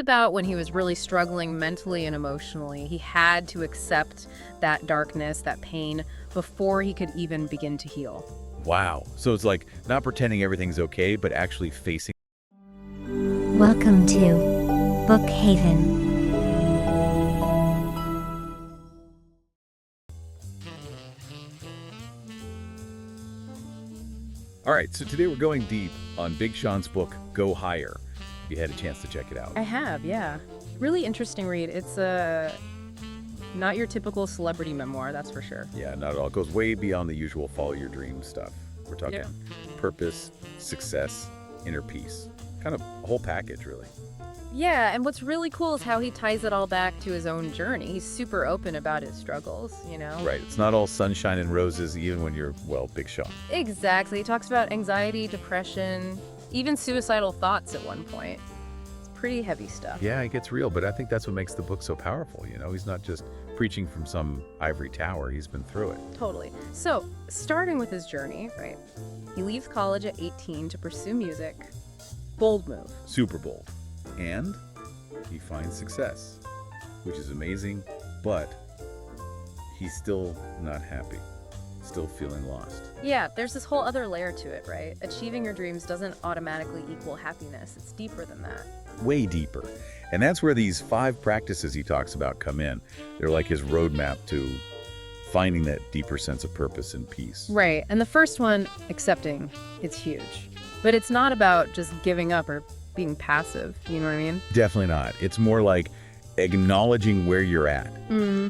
About when he was really struggling mentally and emotionally. He had to accept that darkness, that pain, before he could even begin to heal. Wow. So it's like not pretending everything's okay, but actually facing. Welcome to Book Haven. All right, so today we're going deep on Big Sean's book, Go Higher. You had a chance to check it out. I have, yeah. Really interesting read. It's not your typical celebrity memoir, that's for sure. Yeah, not at all. It goes way beyond the usual follow your dream stuff. We're talking purpose, success, inner peace. Kind of a whole package, really. Yeah, and what's really cool is how he ties it all back to his own journey. He's super open about his struggles, you know? Right. It's not all sunshine and roses, even when you're, well, Big Sean. Exactly. He talks about anxiety, depression, even suicidal thoughts at one point. It's pretty heavy stuff. Yeah, it gets real, but I think that's what makes the book so powerful, you know? He's not just preaching from some ivory tower. He's been through it. Totally. So, starting with his journey, right? He leaves college at 18 to pursue music. Bold move. Super bold. And he finds success, which is amazing, but he's still not happy, still feeling lost. Yeah, there's this whole other layer to it, right? Achieving your dreams doesn't automatically equal happiness. It's deeper than that. Way deeper. And that's where these 5 practices he talks about come in. They're like his roadmap to finding that deeper sense of purpose and peace. Right. And the first one, accepting, it's huge. But it's not about just giving up or being passive, you know what I mean? Definitely not. It's more like acknowledging where you're at,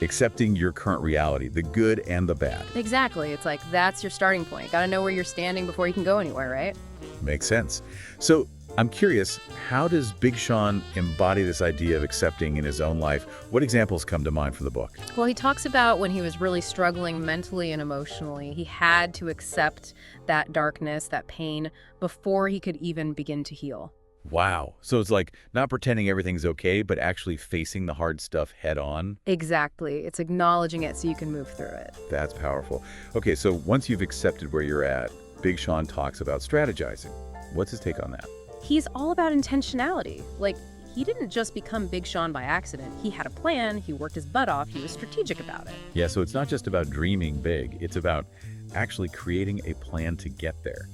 accepting your current reality, the good and the bad. Exactly. It's like that's your starting point. Got to know where you're standing before you can go anywhere, right? Makes sense. So I'm curious, how does Big Sean embody this idea of accepting in his own life? What examples come to mind from the book? Well, he talks about when he was really struggling mentally and emotionally. He had to accept that darkness, that pain, before he could even begin to heal. Wow. So it's like not pretending everything's okay, but actually facing the hard stuff head on. Exactly. It's acknowledging it so you can move through it. That's powerful. Okay, so once you've accepted where you're at, Big Sean talks about strategizing. What's his take on that? He's all about intentionality. Like, he didn't just become Big Sean by accident. He had a plan, he worked his butt off, he was strategic about it. Yeah, so it's not just about dreaming big, it's about actually creating a plan to get there.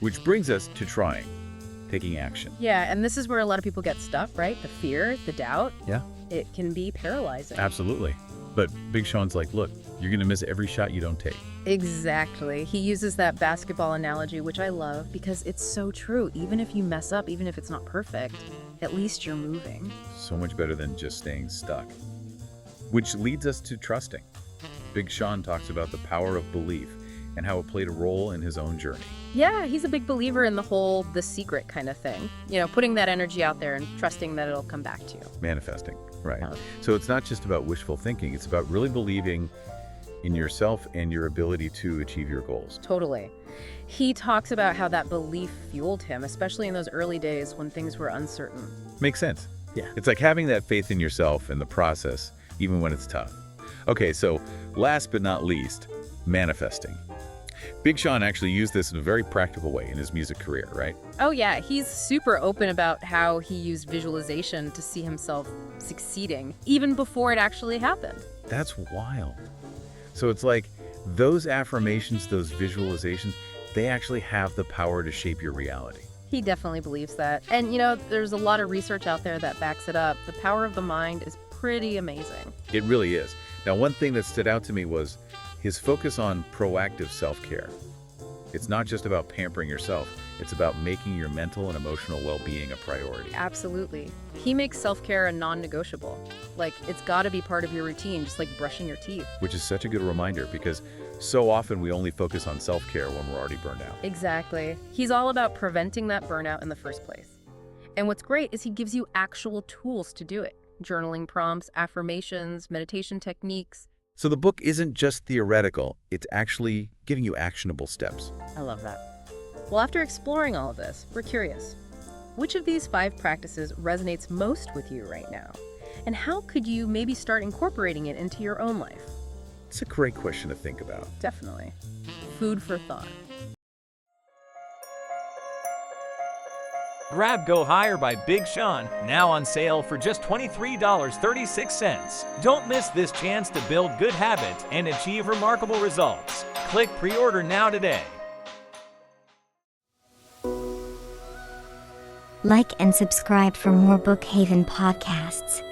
Which brings us to trying. Taking action. Yeah, and this is where a lot of people get stuck, right? The fear, the doubt. Yeah. It can be paralyzing. Absolutely. But Big Sean's like, look, you're going to miss every shot you don't take. Exactly. He uses that basketball analogy, which I love because it's so true. Even if you mess up, even if it's not perfect, at least you're moving. So much better than just staying stuck. Which leads us to trusting. Big Sean talks about the power of belief and how it played a role in his own journey. Yeah, he's a big believer in the whole The Secret kind of thing. You know, putting that energy out there and trusting that it'll come back to you. Manifesting, right. So it's not just about wishful thinking. It's about really believing in yourself and your ability to achieve your goals. Totally. He talks about how that belief fueled him, especially in those early days when things were uncertain. Makes sense. Yeah. It's like having that faith in yourself and the process, even when it's tough. Okay, so last but not least, manifesting. Big Sean actually used this in a very practical way in his music career, right? Oh yeah, he's super open about how he used visualization to see himself succeeding, even before it actually happened. That's wild. So it's like those affirmations, those visualizations, they actually have the power to shape your reality. He definitely believes that. And you know, there's a lot of research out there that backs it up. The power of the mind is pretty amazing. It really is. Now, one thing that stood out to me was his focus on proactive self-care. It's not just about pampering yourself, it's about making your mental and emotional well-being a priority. Absolutely. He makes self-care a non-negotiable. Like, it's got to be part of your routine, just like brushing your teeth. Which is such a good reminder because so often we only focus on self-care when we're already burned out. Exactly. He's all about preventing that burnout in the first place. And what's great is he gives you actual tools to do it. Journaling prompts, affirmations, meditation techniques. So the book isn't just theoretical, it's actually giving you actionable steps. I love that. Well, after exploring all of this, we're curious. Which of these 5 practices resonates most with you right now? And how could you maybe start incorporating it into your own life? It's a great question to think about. Definitely. Food for thought. Grab Go Higher by Big Sean, now on sale for just $23.36. Don't miss this chance to build good habits and achieve remarkable results. Click pre-order now today. Like and subscribe for more Bookhaven podcasts.